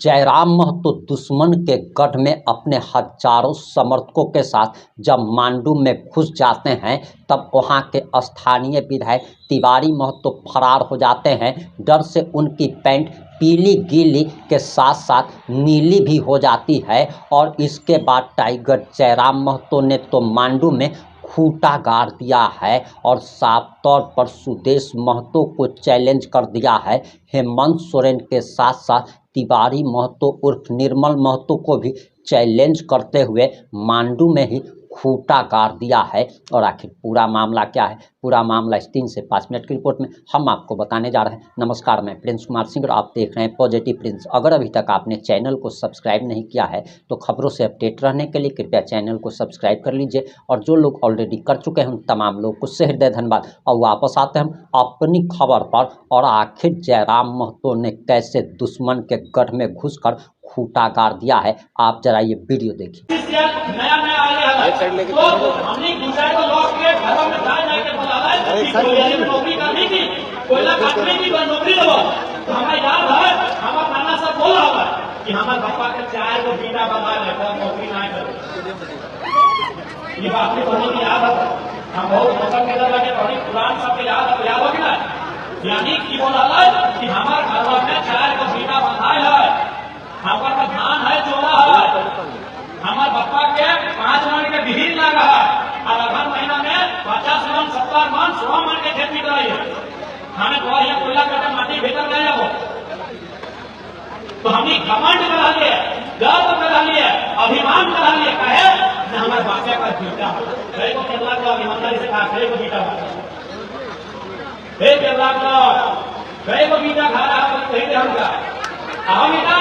जयराम महतो दुश्मन के गढ़ में अपने हजारों समर्थकों के साथ जब मांडू में घुस जाते हैं तब वहां के स्थानीय विधायक तिवारी महतो फरार हो जाते हैं। डर से उनकी पैंट पीली गीली के साथ साथ नीली भी हो जाती है और इसके बाद टाइगर जयराम महतो ने तो मांडू में खूंटा गाड़ दिया है और साफ तौर पर सुदेश महतो को चैलेंज कर दिया है। हेमंत सोरेन के साथ साथ तिवारी महतो उर्फ निर्मल महतो को भी चैलेंज करते हुए मांडू में ही खूंटा गाड़ दिया है। और आखिर पूरा मामला क्या है, पूरा मामला इस 3 से 5 मिनट की रिपोर्ट में हम आपको बताने जा रहे हैं। नमस्कार, मैं प्रिंस कुमार सिंह और आप देख रहे हैं पॉजिटिव प्रिंस। अगर अभी तक आपने चैनल को सब्सक्राइब नहीं किया है तो खबरों से अपडेट रहने के लिए कृपया चैनल को सब्सक्राइब कर लीजिए। और जो लोग ऑलरेडी कर चुके हैं उन तमाम लोग को हृदय धन्यवाद। और वापस आते हैं हम अपनी खबर पर। और आखिर जयराम महतो ने कैसे दुश्मन के गढ़ में घुसकर खूंटा गाड़ दिया है, आप जरा ये वीडियो देखिए। नया नया आया है तो हमने दूसरे को लॉक के घरों में जाके बुलाया है कि कोयले में नौकरी करने की, कोयला काटने की नौकरी दो। तो हमें याद है हमारा नाना सब बोला हुआ कि हमारे पापा के चाय को बीटा बना लेता नौकरी ना करे। ये बात तो नहीं याद है, हम बहुत मौसम के लगे बड़ी पुरान सब याद हो गया। यानी कि बोला कि हमारे घर में चाय को बीटा बंधाए है, हमारा धान है चोरा है, हमारे पप्पा के 5 मन के बिहीन लगा है और अगहन महीना में 50 मन 70 मन 100 मन के खेत निकल रही है। हमें तो यह कोयला काटे माटी भीतर गए वो तो हमने घमंड करा लिए, गर्व करा लिए, अभिमान करा लिए। कहे हमारे बापे का बेटा है को केरला का ईमानदारी से कहा को बेटा हे केरला का को बेटा खा रहा है कहीं हमका आओ बेटा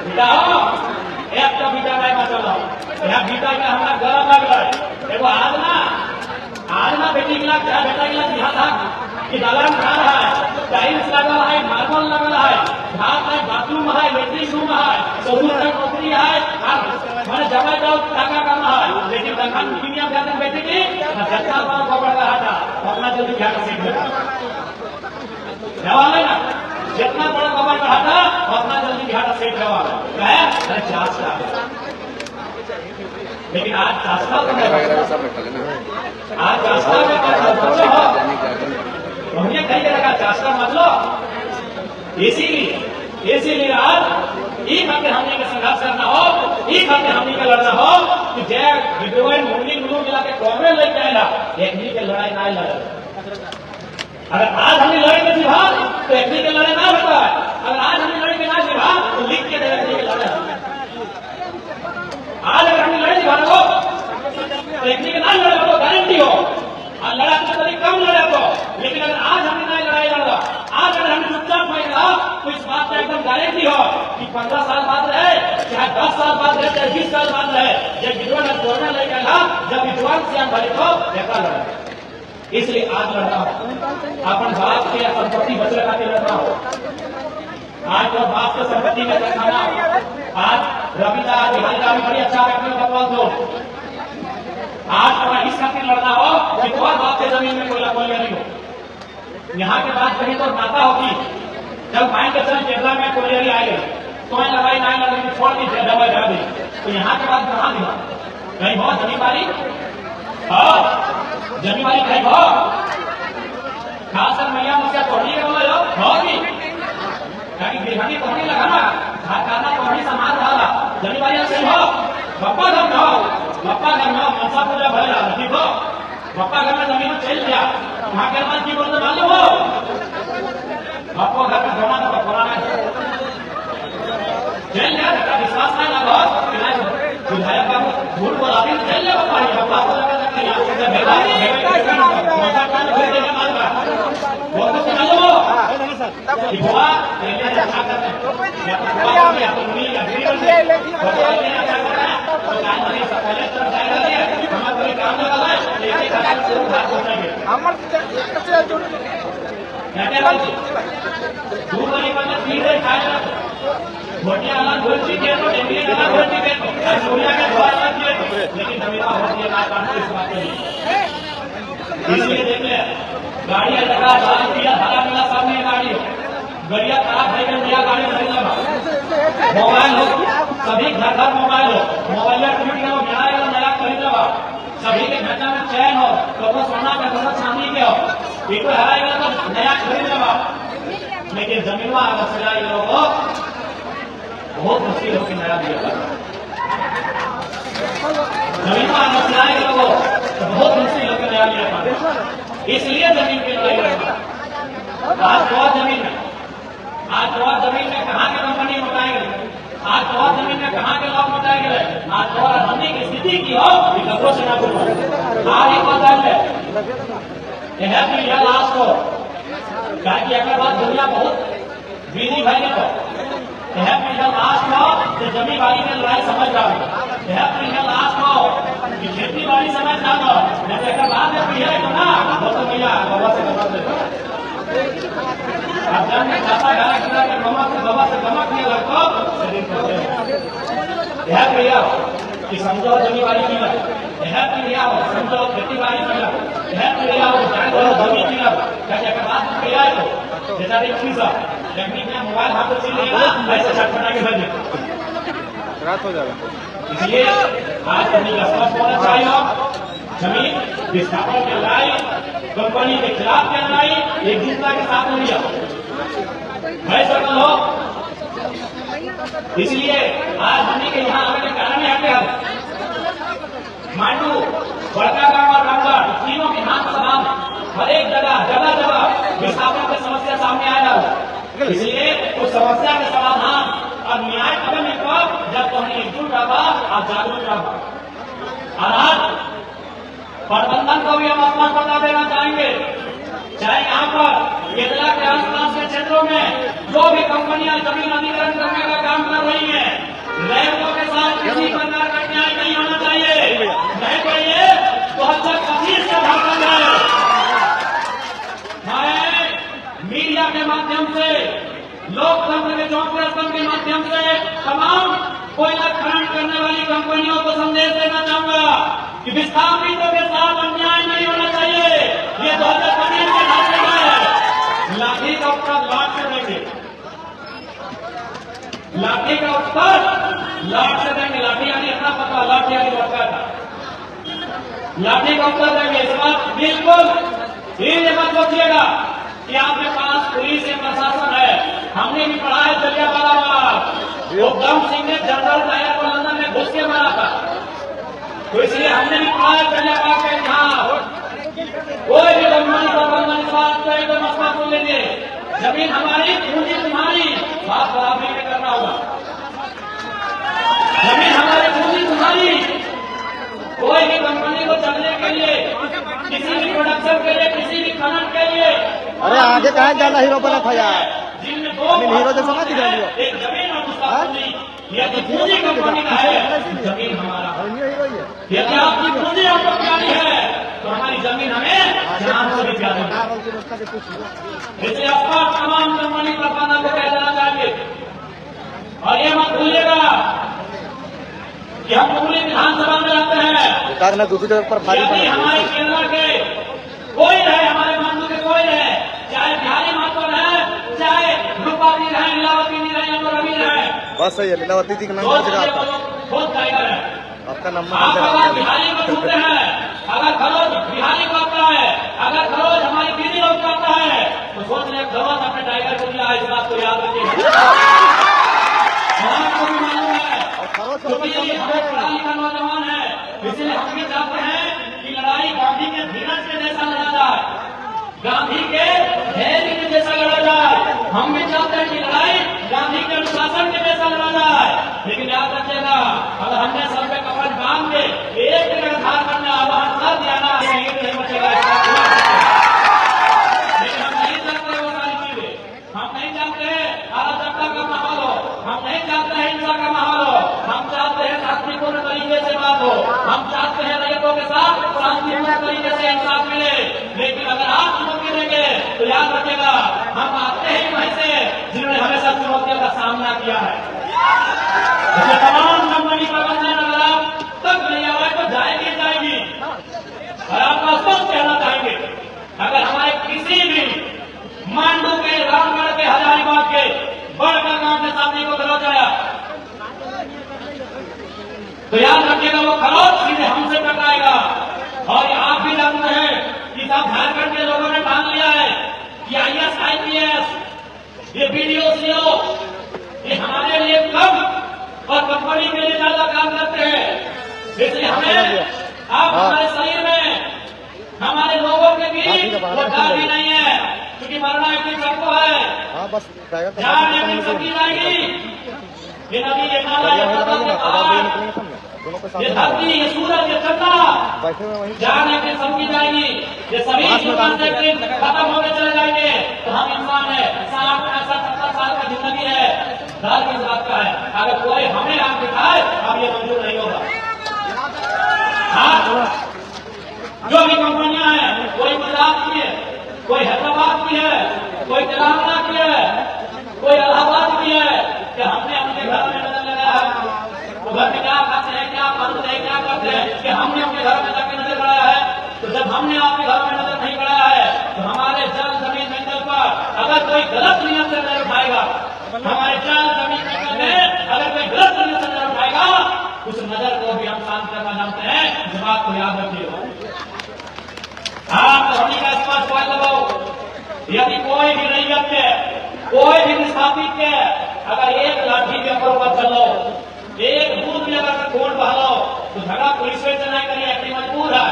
बेटा हो एक तो बीटा का चलो यह बीटा का हमारा गरम लग रहा है। देखो आज ना बेटी के लाख क्या बेटा के लाख यहाँ था कि दलान खा रहा है, टाइल्स लगा है, मार्बल लगा है, घाट है, बाथरूम है, लेट्रिन रूम है, ससुर का नौकरी है, मैंने जगह जाओ टाका करना है। लेकिन दखन दुनिया में बेटे की जत्ता पाओ खबर रहा था अपना जल्दी ख्याल सीख लेना जवाब है ना, जितना बड़ा खबर रहा था अपना जल्दी ख्याल सीख जवाब है। लेकिन आज चास्ता तो आज चास्ता में कहीं लगा चास्ता मतलब इसीलिए आज एक हफ्ते हमने का संघर्ष करना हो, एक हफ्ते हमने का लड़ना हो कि जय विद्रोह मुरली गुरु मिला के कांग्रेस लेके आएगा एक के लड़ाई ना लड़ा। अगर आज हमने लड़े के विभाग तो एक के लड़ाई ना होता है, अगर आज हमने लड़े के ना विभाग तो लिख के देगा लड़ा। आज अगर हमने लड़े विभाग हो तो एक के ना लड़े तो गारंटी हो और लड़ा तो कभी कम लड़े तो। लेकिन अगर आज हमने ना लड़ाई लड़ा, आज अगर हमने चुपचाप नहीं रहा तो इस बात का एकदम गारंटी हो कि 15 साल बाद रहे, चाहे 10 साल बाद रहे, चाहे 20 साल बाद रहे, जब विद्रोह ने तोड़ने लेकर था, जब विद्वान से हम भरे तो देखा लड़ा। इसलिए आज लड़ना हो अपन बाप के संपत्ति बच रखा के लड़ना हो। आज तो बाप के संपत्ति में रखाना। आज रविदास बिहारी भी बड़ी अच्छा व्यक्ति दो। आज अगर इस खातिर लड़ना हो कि तुम्हारे बाप के जमीन में कोयला नहीं हो। यहाँ के बाद कहीं तो नाता होगी जब माइन के चल केरला में कोयली आएगी तो लड़ाई ना लड़ाई छोड़ दी दवा जा दी तो यहाँ के बाद कहाँ दिया कहीं बहुत जमींदारी जमींदारी कहीं बहुत खास मैया मुझसे पढ़ी होगी बिहानी पढ़ी लगाना खाना पढ़ी समाज रहा जमींदारी सही हो बप्पा घर में मनसा पूजा भरे ठीक हो बप्पा घर में जमीन चल गया वहां के बाद की बोलते मालूम हो आपको घर में घोड़ा था पुराना जेल गया था विश्वास नहीं लगा विधायक का झूठ बोला जेल ले पानी बप्पा को लगा वो तो मालूम हो हुआ अच्छा इसलिए देखिए गाड़ी लगा दिया धारा मिला सामने गाड़ी गरिया खराब है नया गाड़ी खरीद लेगा, मोबाइल हो सभी घर घर मोबाइल हो, मोबाइल टूट गया हो नया खरीद लेगा, सभी के घर में चैन हो तो सोना का तो चांदी के हो इनको हराएगा तो नया खरीद लेगा। लेकिन जमीन में अगर सिलाई लोगों बहुत मुश्किल होकर नया दिया, जमीन में अगर सिलाई लोगों तो बहुत मुश्किल होकर नया दिया, इसलिए जमीन की लड़ाई लड़ना। आज बहुत जमीन में कहाँ के कंपनी बताए गए, आज बहुत जमीन में कहाँ के लोग बताए गए, आज बहुत धंधे की स्थिति की हो कपड़ों से ना पूछो। आज एक बात है लास्ट को कि अगर बात दुनिया बहुत बिजी भाई तो लास्ट को जमीन वाली में लड़ाई समझ जाओ, लास्ट को खेती बाड़ी समझ जाओ, बाद में पीढ़ी तो ना वो तो भैया बाबा से गमक देता अब जब चाचा गाना किया कि बाबा से गमक नहीं लगता शरीर करते हैं भैया कि समझो जमीन वाली मिला भैया हो, समझो खेती बाड़ी मिला भैया हो, जमीन मिला क्या बात किया है तो जैसा देखी सर टेक्निक में मोबाइल हाथ से लेगा ऐसे छटपटा के भेजे रात हो जाएगा। इसलिए आज अपनी स्पष्ट होना चाहिए जमीन विस्थापन की लड़ाई, कंपनी के खिलाफ की लड़ाई एकजुटता के साथ लिया है सकल हो। इसलिए आज हमने के यहाँ आने के कारण है मांडू बड़का गांव और रामगढ़ तीनों की विधानसभा हर एक जगह विस्थापन की समस्या सामने आया है। इसलिए उस समस्या के समाधान और न्याय कदम जब तो हमें एकजुट रहा और जागरूक रहा। और आज प्रबंधन को भी हम आह्वान बता देना चाहेंगे, चाहे यहाँ पर केरला के आसपास के क्षेत्रों में जो भी कंपनियां जमीन अधिग्रहण करने का काम कर रही है, रैयतों के साथ किसी प्रकार का न्याय नहीं होना चाहिए, नहीं तो ये 2025 का भाषण है। मैं मीडिया के माध्यम से लोकतंत्र के चौथे स्तंभ के माध्यम से तमाम कोयला खनन करने वाली कंपनियों को संदेश देना चाहूंगा कि विस्थापितों के साथ अन्याय नहीं होना चाहिए। ये 2025 के भाषण है। लाठी का उत्तर लाठ से देंगे, लाठी का उत्तर लाठ से देंगे। लाठी यानी अपना पता, लाठी यानी लड़का था, लाठी का उत्तर देंगे। इस बात बिल्कुल ये मत सोचिएगा कि आपके पास पुलिस या प्रशासन है। हमने भी पढ़ा है जलियांवाला बाग, उधम सिंह ने जनरल डायर को लंदन में घुस के मारा था, तो इसलिए हमने भी पढ़ा है जलियांवाला के यहाँ कोई भी कंपनी प्रबंधन इस बात को एकदम स्पष्ट कर लेंगे, जमीन हमारी पूंजी तुम्हारी, बात बराबरी में करना होगा। जमीन हमारी पूंजी तुम्हारी, कोई भी कंपनी को चलने के लिए, किसी भी प्रोडक्शन के लिए, किसी भी खनन के लिए, अरे आगे कहाँ जाना हीरो बना था यार, जिनमें दो हीरो जैसा ना दिख रहा है, एक जमीन और दूसरा पूंजी। यदि पूंजी कंपनी का है, जमीन हमारा। यदि आपकी पूंजी आपको प्यारी है तो हमारी जमीन हमें जान से भी प्यारी है। इसलिए आपका तमाम कंपनी प्रबंधन को कह देना चाहिए। और ये मत भूलिएगा कि हम पूरी विधानसभा में रहते हैं, दूसरी तरफ पर यदि हमारे केरला के कोई रहे, हमारे मानव के कोई रहे, चाहे बिहारी महतो रहे, चाहे रूपाली रहे, लीलावती जी रहे, या रवि रहे, बस सही है। लीलावती जी का नाम बहुत टाइगर है। आपका नंबर आप अगर बिहारी को छूते हैं, अगर खरोज बिहारी को आता है, अगर खरोज हमारी दीदी को आता है, तो सोच रहे खरोज अपने टाइगर को दिया। इस बात को याद रखिएगा, आपको भी मालूम है क्योंकि हमें पढ़ा लिखा नौजवान है, इसलिए हम भी चाहते हैं कि लड़ाई गांधी के धीरज के जैसा लड़ा जाए, गांधी के धैर्य के जैसा लड़ा जाए। हम भी चाहते हैं कि लड़ाई गांधी के अनुशासन के जैसा लड़ा जाए। लेकिन याद रखिएगा, अगर हमने सर पे कपड़ बांध के एक दिन धार करना आवाज कर दिया ना, शहीद नहीं बचेगा। लेकिन हम नहीं चाहते वो सारी चीजें, हम नहीं चाहते अराजकता का माहौल हो, हम नहीं चाहते हिंसा का माहौल हो, हम चाहते हैं शांतिपूर्ण तरीके से बात हो, हम चाहते हैं रैयतों के साथ शांतिपूर्ण तरीके से इंसाफ मिले। लेकिन अगर आप चुनौती देंगे तो याद रखिएगा, हम आते हैं वहीं से जिन्होंने हमेशा चुनौतियों का सामना किया है। तमाम कंपनी प्रबंधन अगर आप तक नहीं आवाज तो जाएगी। और आपको स्पष्ट कहना चाहेंगे, अगर हमारे किसी भी मांडू के, रामगढ़ के, हजारीबाग तो याद रखिएगा वो खरोच सीधे हमसे टकराएगा। और ये आप भी जानते हैं कि सब झारखंड के लोगों ने ठान लिया है कि IAS IPS ये BDO CO ये हमारे लिए कम और कंपनी के लिए ज्यादा काम करते हैं। इसलिए हमें आप हमारे शरीर में हमारे लोगों के बीच वो डर भी नहीं है, क्योंकि मरना एक दिन सबको है। हाँ बस जान एक दिन सबकी जाएगी। ये नदी ये नाला ये पत्थर ये पहाड़ ये धरती ये सूरज ये चंद्रमा बैठे हुए वहीं जान एक दिन सबकी जाएगी। ये सभी जीवन से एक दिन खत्म होकर चले जाएंगे। तो हम इंसान है, 60 65 70 साल का जिंदगी है, डर किस बात का है? अगर कोई हमें आग दिखाए अब ये मंजूर नहीं होगा। हाँ, जो भी कंपनियां हैं, कोई गुजरात की है, कोई हैदराबाद की है, कोई तेलंगाना की है, कोई इलाहाबाद की है, कि हमने अपने घर में नजर लगाया है तो घर में क्या खाते हैं, क्या पहनते हैं, क्या करते हैं, कि हमने अपने घर में जाके नजर गड़ाया है। तो जब हमने आपके घर में नजर नहीं गड़ाया है तो हमारे जल जमीन मंजिल पर अगर कोई गलत नियत से नजर उठाएगा, हमारे जल जमीन मंजिल में अगर कोई गलत नियत से नजर उठाएगा, उस नजर को भी हम शांत करना जानते हैं। इस बात को याद रखिएगा। आप धोनी का स्पष्ट पॉइंट लगाओ, यदि कोई भी रैयत के कोई भी विस्थापित के अगर एक लाठी के ऊपर चलो, एक दूध भी अगर कोट बहालो तो झगड़ा पुलिस से नहीं करिए, अपनी मजबूर है।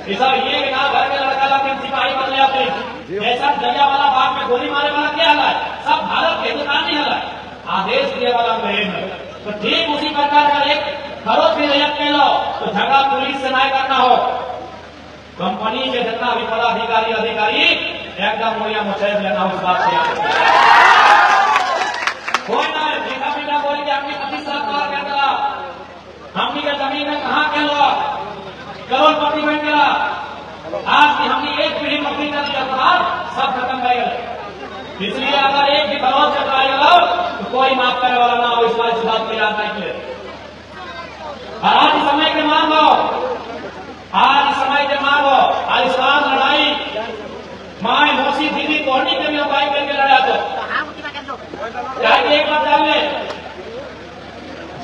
ये सब ये ना घर के लड़का ला सिपाही बन जाते जैसा जलिया वाला बाग में गोली मारे वाला क्या है, सब भारत के हिंदुस्तान नहीं है, आदेश दिए वाला अंग्रेज है। तो ठीक उसी प्रकार का एक खरोच भी रैयत के लो तो झगड़ा पुलिस से नहीं करना हो। कंपनी के जितना भी पदाधिकारी अधिकारी एकदम मोया मुचैब लेना उस बात से कोई ना मीठा मीठा बोल के अपनी 25 साल कर दिला, हमनी के जमीन में कहाँ के लो करोड़पति बन गया। आज की हमने एक पीढ़ी नौकरी कर दिया सब खत्म कर गए। इसलिए अगर एक भी करोड़ से पाएगा तो कोई माफ करने वाला ना हो, इस बात को याद रखिए। और आज समय के मांग हो, आज समय के मांग हो, आज इस्लाम लड़ाई माए मौसी दीदी कोहनी के भी उपाय करके लड़ा तो चाहे एक बात जान ले,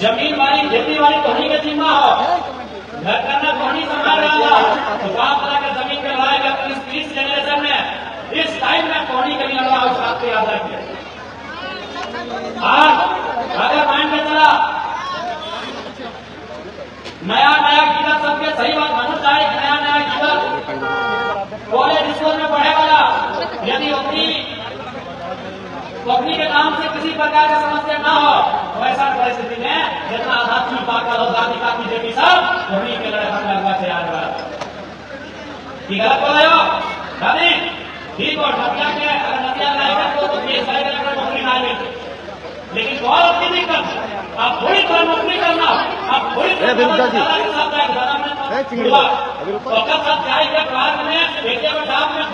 जमीन वाली खेती वाली कोहनी का जिम्मा हो, घर करना कोहनी संभाल रहा तो बाप दादा के जमीन पे लड़ाई का 30 जनरेशन में इस टाइम में कोहनी के लिए लड़ा उस बात को याद रखिए। आज अगर माइंड में चला नया कीड़ा सबके सही बात मानना चाहिए, नया कीड़ा कॉलेज स्कूल में पढ़े वाला यदि अपनी के नाम से किसी प्रकार का समस्या न हो तो ऐसा परिस्थिति में जितना आध्यात्मिक बात दादी काकी देवी सब धोनी के लड़े हम लगवा से याद रहा कि गलत बोल रहे हो दादी ठीक और नदिया के अगर नदिया लाएगा तो देश जाएगा नौकरी ना मिले, लेकिन बहुत अपनी दिक्कत आप थोड़ी थोड़ा नौकरी करना, आप थोड़ी सब जाएगा पार्क में एक साथ में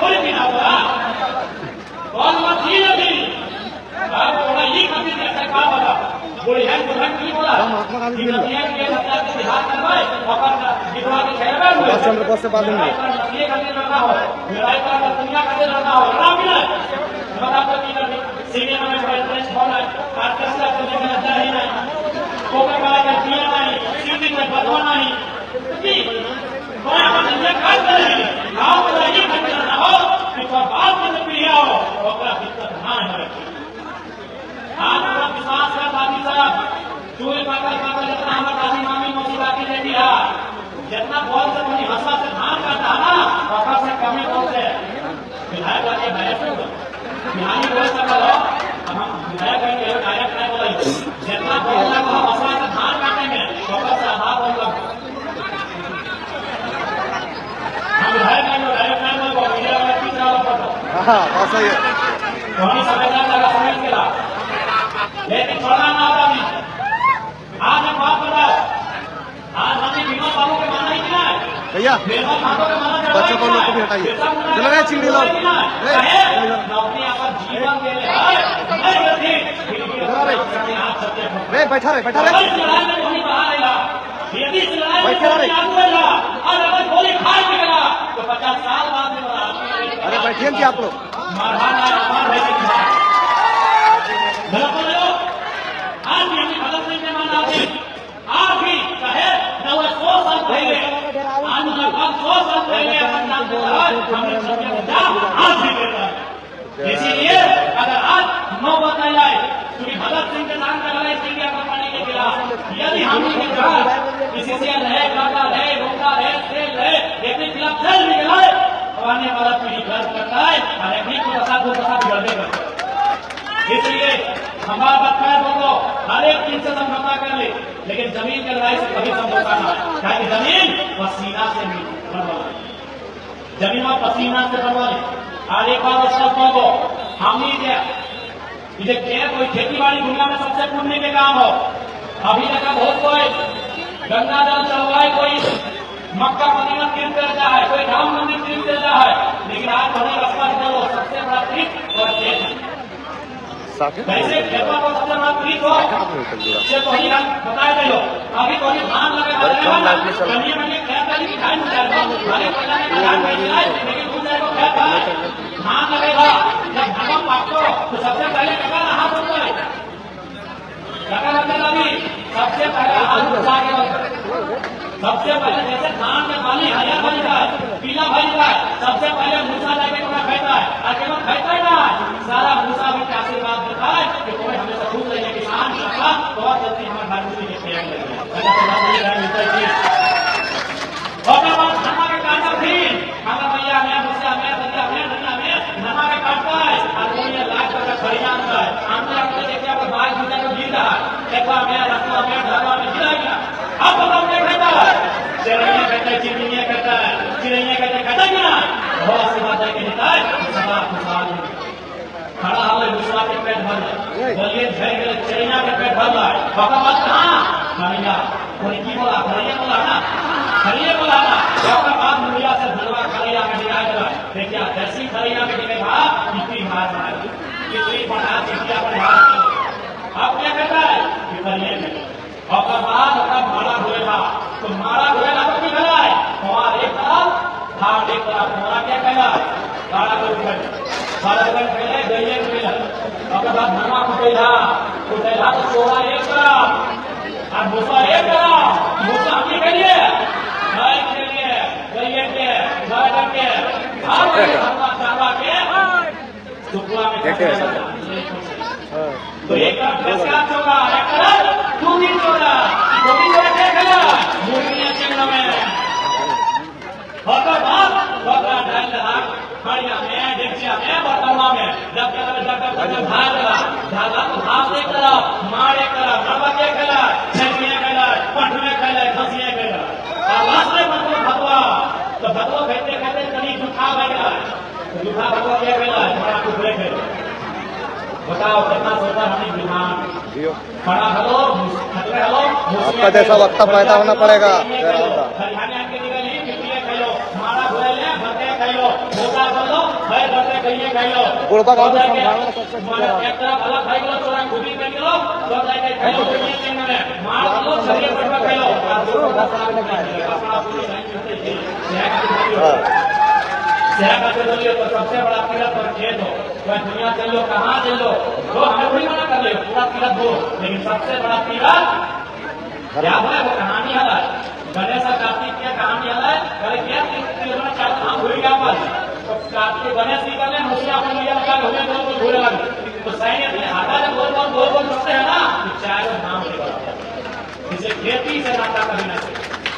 थोड़ी पीना होगा कौन बात ही नहीं। आप थोड़ा ही कभी सरकार वाला बोले है की बोला बिहार करवाए चंद्र बस से बात नहीं ये करने लगा हो लड़ाई का दुनिया करने लगा हो लड़ा भी नहीं सिनेमा में प्रेस होना आर्केस्ट्रा करने का लगता है नहीं, कोका कोला का पिया नहीं, शूटिंग में बदवा नहीं, कोई अपन ये कर रहे आप ये करना हो तो बात में पिया हो ओकरा दिक्कत ना है। आज पूरा विश्वास है दादी साहब चूहे पाकर जितना हमारा दादी मामी मौसी बाकी दे दिया जितना बोल से बनी हंसा से धान करता है ना ओकरा से कमी बोल से विधायक वाले बैठ बिहानी बोल सकता हो, हम विधायक कहेंगे डायरेक्ट नहीं बोला जितना बोलना को हम हंसा से धान काटेंगे ओकरा से आधा बोल हम विधायक नहीं डायरेक्ट नहीं बोल मीडिया वाले तीसरा पड़ता हाँ सही है धोनी समझदार लगा समझ के ला लेकिन छोड़ना ना होता नहीं। आज हम बात बताओ, आज हमने विनोद बाबू के माना ही कि नहीं भैया विनोद बाबू के माना बच्चों को लोग को भी हटाइए चलो गए चिंगड़ी लो नौकरी आपका जीवन के लिए रे बैठा रहे लड़ाई में धोनी बढ़ा रहेगा, यदि इस लड़ाई में और अगर गोली खा निकला तो 50 साल बाद में अरे बैठिए जी आप लोग आज भी हमें गलत नहीं माना, सिंह के नाम का लड़ाई इंडिया कंपनी के खिलाफ। यदि हम नहीं कहा किसी से रहे काटा रहे रोका रहे सेल रहे अपने खिलाफ चल भी गए तो आने वाला पीढ़ी गर्व करता है और एक को दशा दो दशा बिगड़ने करता है। इसलिए हमारा बात मैं बोलो हर एक चीज से समझौता कर ले, लेकिन जमीन के लड़ाई से कभी समझौता ना है। क्या जमीन पसीना से बनवा ले, जमीन में पसीना से बनवा ले। और एक बार उसका को हम ही क्या कोई खेती बाड़ी दुनिया में सबसे पुण्य के काम हो। अभी तक बहुत कोई गंगा जल चलवाए, कोई मक्का मदीना तीर्थ करता है, कोई राम मंदिर तीर्थ करता है, लेकिन आज बड़े रास्ता चलो सबसे बड़ा तीर्थ और खेत कैसे खेतों को सबसे बड़ा तीर्थ हो ये तो ही हम बताए गए हो। अभी तो धान लगे कन्या में खेत वाली दिखाई नहीं जाएगा, हमारे पहले में धान नहीं मिला, लेकिन दूसरे को खेत धान लगेगा। जब धान पाको तो सबसे पहले कका हाथ होता है, कका लगेगा भी सबसे पहले हाथ उठा के सबसे पहले जैसे धान में पानी हरिया भरी जाए पीला भरी जाए सबसे पहले मूसा जाके थोड़ा कहता है और केवल कहता ही ना सारा मूसा भी आशीर्वाद देता है कि तुम्हें हमेशा खुश रहिए किसान का बहुत जल्दी हमारे भारत के प्रयाग लगे। और नमा के काटा भी हमारा भैया में मूसा में भैया में धनिया में नमा के काटता है और वो ये लाख का खरीदार होता है। हमने अपने देखिए आपका बाघ दूसरे को गिर रहा है एक बार में रखवा में ढाबा में गिरा गया। अब बताओ क्या कहता है, चिड़ैया कहता है चिड़िया कहता है चिड़ैया कहता क्या बहुत सी बात है कि नेता सदा खुशहाल खड़ा हमें दूसरा के पेट भर जाए बोलिए चिड़ैया के पेट भर जाए बाबा बात कहाँ खड़िया कोई की बोला खड़िया बोला ना खड़िया बोला ना आपका बात मुड़िया से धनवा खड़िया में दिखाई दे रहा है। देखिए जैसी खड़िया में दिखेगा कितनी भार कितनी बढ़ा चिड़िया बढ़ा आप क्या कहता है कि खड़िया और बाद मारा धोएगा तो मारा धोएगा तो क्या कहला है कुमार एक तरफ धार एक तरफ मोरा क्या कहला गाड़ा को पहले गैया पहले और बाद धर्मा कुटेला तो सोरा एक तरफ और भूसा एक तरफ भूसा हम के लिए गाय के लिए गैया के गाड़ा के धार के चावा के टुकड़ा में तो एक तरफ कैसे होगा एक तरफ दो दिन चोरा क्या खेला मुर्गियां चिंगड़ा में होकर बाद बकरा ढाल रहा खड़िया में डेक्सिया में बर्तनवा में जब भाग रहा धागा तो भाग एक तरफ मार एक तरफ नरवा क्या खेला छेड़िया खेला पठ में खेला खसिया खेला और लास्ट में मतलब भगवा तो भगवा खेलते खेलते कहीं झूठा बह गया झूठा भगवा क्या खेला बड़ा टुकड़े खेला। बताओ कितना सोचा हमें विमान खड़ा करो आपका जैसा वक्ता पैदा होना पड़ेगा। गुड़बा गाँव तो सबसे बड़ा तीरथ और खेत हो वह दुनिया चलो कहाँ चलो तो हमें कोई मना कर ले पूरा तीरथ हो, लेकिन सबसे बड़ा तीरथ क्या है वो कहानी है गणेश कार्तिक की कहानी है करे क्या हम भूल गया पर तो कार्तिक गणेश जी का मुखिया अपन लिया लगा हमें दो को भूल लगे तो सैन्य अपने हाथा से बोल करते हैं ना तो चाहे नाम लेकर इसे खेती से नाता कभी ना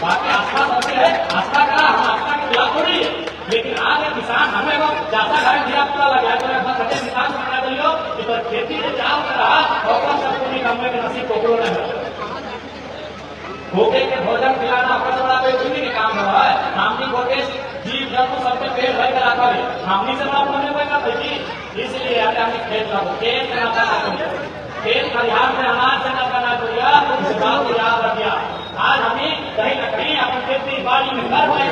बाकी आस्था सबसे है आस्था करा हम आस्था के खिलाफ थोड़ी है, लेकिन आज किसान हमें वो ज्यादा घर दिया पूरा लगा तो किसान बना दियो कि तो खेती से चाल कर रहा और सबको भी कमरे के नसीब कोकड़ो नहीं भूखे के भोजन खिलाना अपना बड़ा कोई चीज के काम रहा है। हमनी भूखे जीव जंतु सबके पेट भर कर रखा है हमनी से बड़ा होने पाएगा बेटी इसलिए आज हमने खेत का खेत का नाता ना खेत खलिहान में अनाज से ना करना चाहिए इस बात को याद रखिए। आज हमें कहीं न कहीं अपनी खेती बाड़ी में घर बनाए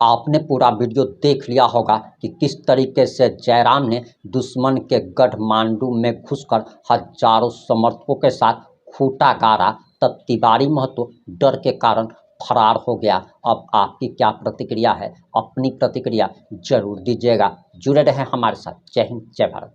आपने पूरा वीडियो देख लिया होगा कि किस तरीके से जयराम ने दुश्मन के गढ़ मांडू में घुसकर हजारों समर्थकों के साथ खूंटा गाड़ा, तब तिवारी महतो डर के कारण फरार हो गया। अब आपकी क्या प्रतिक्रिया है? अपनी प्रतिक्रिया जरूर दीजिएगा। जुड़े रहें हमारे साथ। जय हिंद, जय भारत।